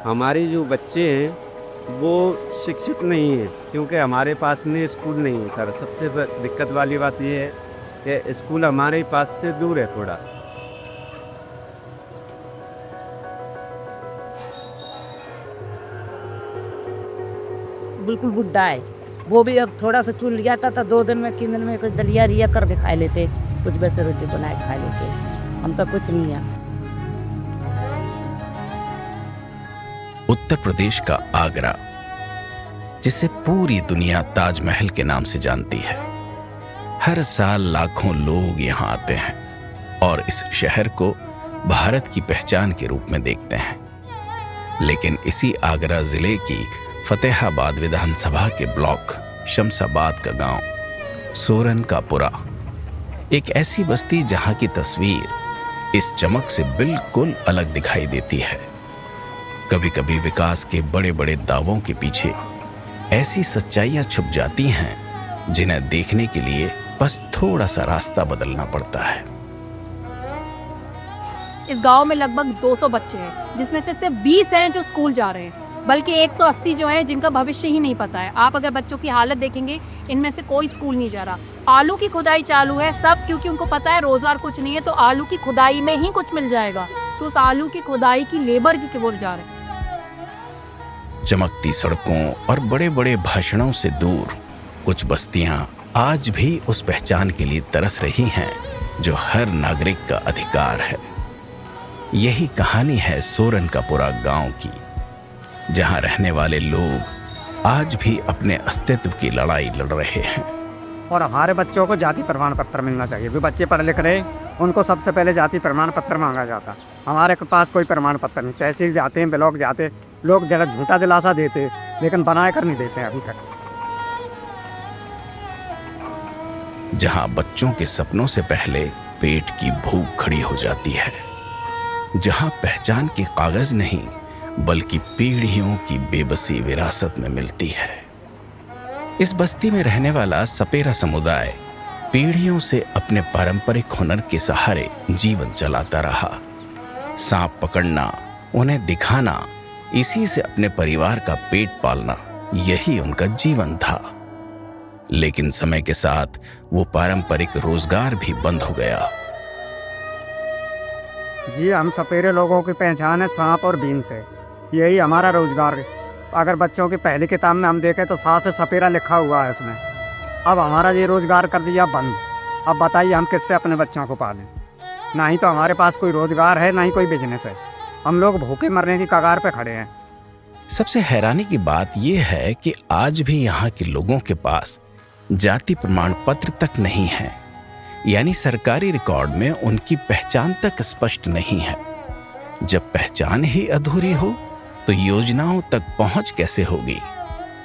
हमारे जो बच्चे हैं वो शिक्षित नहीं हैं, क्योंकि हमारे पास में स्कूल नहीं है सर। सबसे दिक्कत वाली बात ये है कि स्कूल हमारे पास से दूर है थोड़ा। बिल्कुल बुड्ढा है। वो भी अब थोड़ा सा चूल लिया था 2 दिन में 3 दिन में कुछ दलिया रिया कर के खा लेते, कुछ वैसे रोटी बनाए खा लेते। हम तो कुछ नहीं है। उत्तर प्रदेश का आगरा, जिसे पूरी दुनिया ताजमहल के नाम से जानती है, हर साल लाखों लोग यहाँ आते हैं और इस शहर को भारत की पहचान के रूप में देखते हैं। लेकिन इसी आगरा जिले की फतेहाबाद विधानसभा के ब्लॉक शमशाबाद का गांव सोरन का पुरा एक ऐसी बस्ती जहां की तस्वीर इस चमक से बिल्कुल अलग दिखाई देती है। कभी कभी विकास के बड़े बड़े दावों के पीछे ऐसी सच्चाइयां छुप जाती हैं जिन्हें देखने के लिए बस थोड़ा सा रास्ता बदलना पड़ता है। इस गांव में लगभग 200 बच्चे हैं, जिसमें से सिर्फ 20 हैं जो स्कूल जा रहे हैं, बल्कि 180 जो हैं जिनका भविष्य ही नहीं पता है। आप अगर बच्चों की हालत देखेंगे, इनमें से कोई स्कूल नहीं जा रहा। आलू की खुदाई चालू है सब, क्योंकि उनको पता है रोजगार कुछ नहीं है, तो आलू की खुदाई में ही कुछ मिल जाएगा। तो उस आलू की खुदाई की लेबर की केवल जा रहे हैं। चमकती सड़कों और बड़े बड़े भाषणों से दूर कुछ बस्तियां आज भी उस पहचान के लिए तरस रही हैं जो हर नागरिक का अधिकार है। यही कहानी है सोरन का पुरा गांव की, जहां रहने वाले लोग आज भी अपने अस्तित्व की लड़ाई लड़ रहे हैं। और हमारे बच्चों को जाति प्रमाण पत्र मिलना चाहिए। भी बच्चे पढ़ लिख रहे, उनको सबसे पहले जाति प्रमाण पत्र मांगा जाता। हमारे पास कोई प्रमाण पत्र नहीं। तहसील जाते हैं, ब्लॉक जाते, लोग जरा झूठा दिलासा देते, लेकिन बनाए कर नहीं देते अभी तक। जहां बच्चों के सपनों से पहले पेट की भूख खड़ी हो जाती है, जहां पहचान के कागज नहीं बल्कि पीढ़ियों की बेबसी विरासत में मिलती है। इस बस्ती में रहने वाला सपेरा समुदाय पीढ़ियों से अपने पारंपरिक हुनर के सहारे जीवन चलाता रहा। सांप पकड़ना, उन्हें दिखाना, इसी से अपने परिवार का पेट पालना, यही उनका जीवन था। लेकिन समय के साथ वो पारंपरिक रोजगार भी बंद हो गया। जी, हम सपेरे लोगों की पहचान है सांप और बीन से। यही हमारा रोजगार है। अगर बच्चों की पहली किताब में हम देखें तो सात से सपेरा लिखा हुआ है उसमें। अब हमारा ये रोजगार कर दिया बंद। अब बताइए हम किससे अपने बच्चों को पालें? ना ही तो हमारे पास कोई रोजगार है, ना ही कोई बिजनेस है। हम लोग भूखे मरने की कगार पे खड़े हैं। सबसे हैरानी की बात यह है कि आज भी यहाँ के लोगों के पास जाति प्रमाण पत्र तक नहीं है, यानी सरकारी रिकॉर्ड में उनकी पहचान तक स्पष्ट नहीं है। जब पहचान ही अधूरी हो तो योजनाओं तक पहुंच कैसे होगी?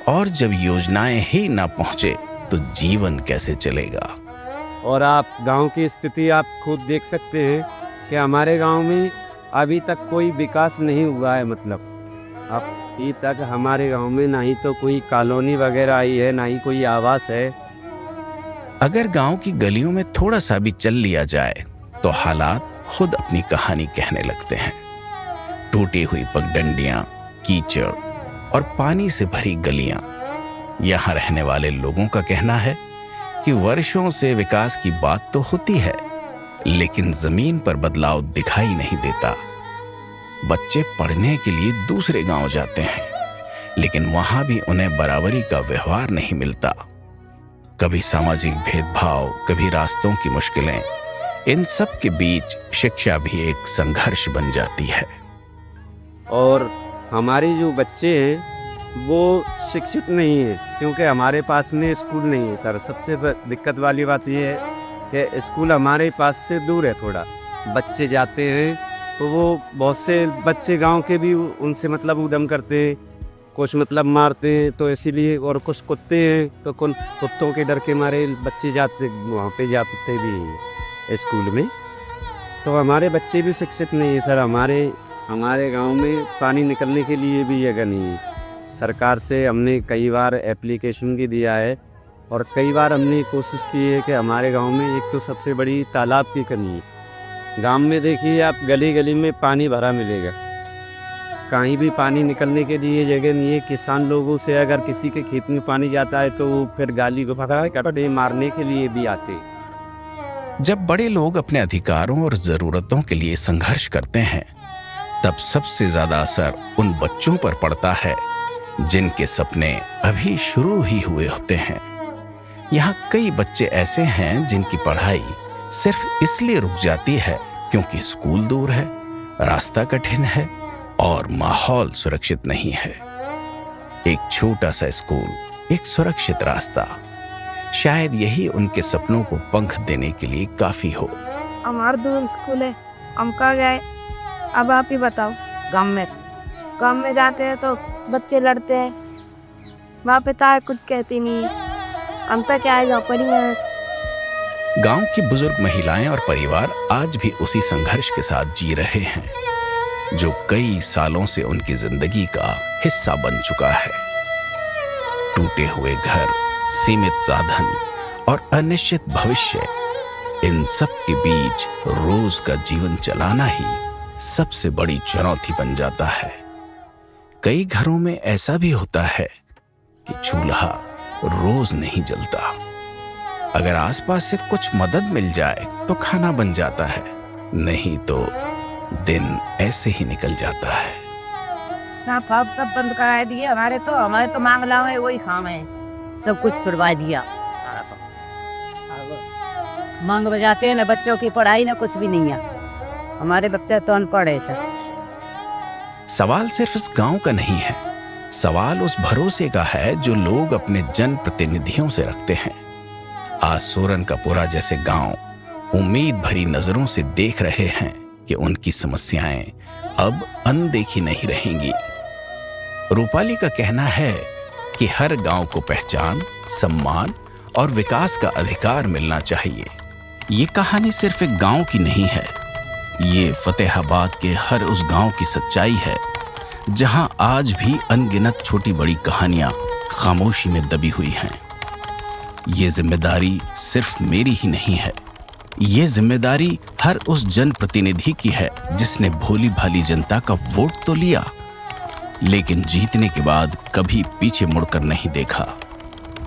और जब योजनाएं ही ना पहुंचे तो जीवन कैसे चलेगा? और आप गांव की स्थिति आप खुद देख सकते हैं कि हमारे गांव में अभी तक कोई विकास नहीं हुआ है। मतलब अभी तक हमारे गांव में ना ही तो कोई कॉलोनी वगैरह आई है, ना ही कोई आवास है। अगर गांव की गलियों में थोड़ा सा भी चल लिया जाए तो हालात खुद अपनी कहानी कहने लगते हैं। टूटी हुई पगडंडियां, कीचड़ और पानी से भरी गलियां। यहां रहने वाले लोगों का कहना है कि वर्षों से विकास की बात तो होती है, लेकिन जमीन पर बदलाव दिखाई नहीं देता। बच्चे पढ़ने के लिए दूसरे गांव जाते हैं, लेकिन वहां भी उन्हें बराबरी का व्यवहार नहीं मिलता। कभी सामाजिक भेदभाव, कभी रास्तों की मुश्किलें, इन सब के बीच शिक्षा भी एक संघर्ष बन जाती है। और हमारे जो बच्चे हैं वो शिक्षित नहीं है, क्योंकि हमारे पास में स्कूल नहीं है सर। सबसे दिक्कत वाली बात ये है कि स्कूल हमारे पास से दूर है थोड़ा। बच्चे जाते हैं तो वो बहुत से बच्चे गांव के भी उनसे मतलब उदम करते हैं, कुछ मतलब मारते हैं, तो इसीलिए। और कुछ कुत्ते हैं तो कुत्तों के डर के मारे बच्चे जाते वहाँ पे जाते भी स्कूल में। तो हमारे बच्चे भी शिक्षित नहीं है सर। हमारे गांव में पानी निकलने के लिए भी जगह नहीं है। सरकार से हमने कई बार एप्लीकेशन भी दिया है और कई बार हमने कोशिश की है कि हमारे गांव में एक तो सबसे बड़ी तालाब की कमी है। गांव में देखिए आप, गली गली में पानी भरा मिलेगा। कहीं भी पानी निकलने के लिए जगह नहीं है। किसान लोगों से अगर किसी के खेत में पानी जाता है तो वो फिर गाली को पकड़ मारने के लिए भी आते। जब बड़े लोग अपने अधिकारों और जरूरतों के लिए संघर्ष करते हैं, तब सबसे ज्यादा असर उन बच्चों पर पड़ता है जिनके सपने अभी शुरू ही हुए होते हैं। यहाँ कई बच्चे ऐसे हैं जिनकी पढ़ाई सिर्फ इसलिए रुक जाती है क्योंकि स्कूल दूर है, रास्ता कठिन है और माहौल सुरक्षित नहीं है। एक छोटा सा स्कूल, एक सुरक्षित रास्ता, शायद यही उनके सपनों को पंख देने के लिए काफी हो। हमारा दूर स्कूल है, हम कहाँ गए? अब आप ही बताओ। गाँव में जाते हैं तो बच्चे लड़ते हैं, वहाँ पे ताए कुछ कहती नहीं, हम पे क्या आएगा परिवार। गांव की बुजुर्ग महिलाएं और परिवार आज भी उसी संघर्ष के साथ जी रहे हैं जो कई सालों से उनकी जिंदगी का हिस्सा बन चुका है। टूटे हुए घर, सीमित साधन और अनिश्चित भविष्य, इन सब के बीच रोज का जीवन चलाना ही सबसे बड़ी चुनौती बन जाता है। कई घरों में ऐसा भी होता है कि चूल्हा रोज नहीं जलता। अगर आसपास से कुछ मदद मिल जाए तो खाना बन जाता है, नहीं तो दिन ऐसे ही निकल जाता है। ना फाप सब बंद करा दिए, हमारे तो मांग लाओ है वही खाम है, सब कुछ छुड़वा दिया। मांग बजाते हैं ना, बच्चों की पढ़ाई ना कुछ भी नहीं है, हमारे बच्चे तो अनपढ़ है सर। सवाल सिर्फ इस गांव का नहीं है, सवाल उस भरोसे का है जो लोग अपने जन प्रतिनिधियों से रखते हैं। आज सोरन का पुरा जैसे गांव उम्मीद भरी नजरों से देख रहे हैं कि उनकी समस्याएं अब अनदेखी नहीं रहेंगी। रूपाली का कहना है कि हर गांव को पहचान, सम्मान और विकास का अधिकार मिलना चाहिए। ये कहानी सिर्फ एक गांव की नहीं है, ये फतेहाबाद के हर उस गांव की सच्चाई है जहां आज भी अनगिनत छोटी बड़ी कहानियां खामोशी में दबी हुई हैं। ये जिम्मेदारी सिर्फ मेरी ही नहीं है, ये जिम्मेदारी हर उस जनप्रतिनिधि की है जिसने भोली भाली जनता का वोट तो लिया, लेकिन जीतने के बाद कभी पीछे मुड़कर नहीं देखा।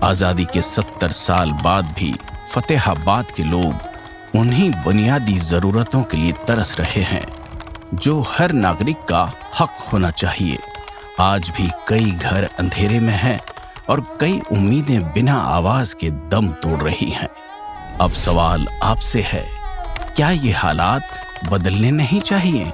आजादी के 70 साल बाद भी फतेहाबाद के लोग उन्हीं बुनियादी जरूरतों के लिए तरस रहे हैं जो हर नागरिक का हक होना चाहिए। आज भी कई घर अंधेरे में हैं और कई उम्मीदें बिना आवाज के दम तोड़ रही हैं। अब सवाल आपसे है, क्या ये हालात बदलने नहीं चाहिए?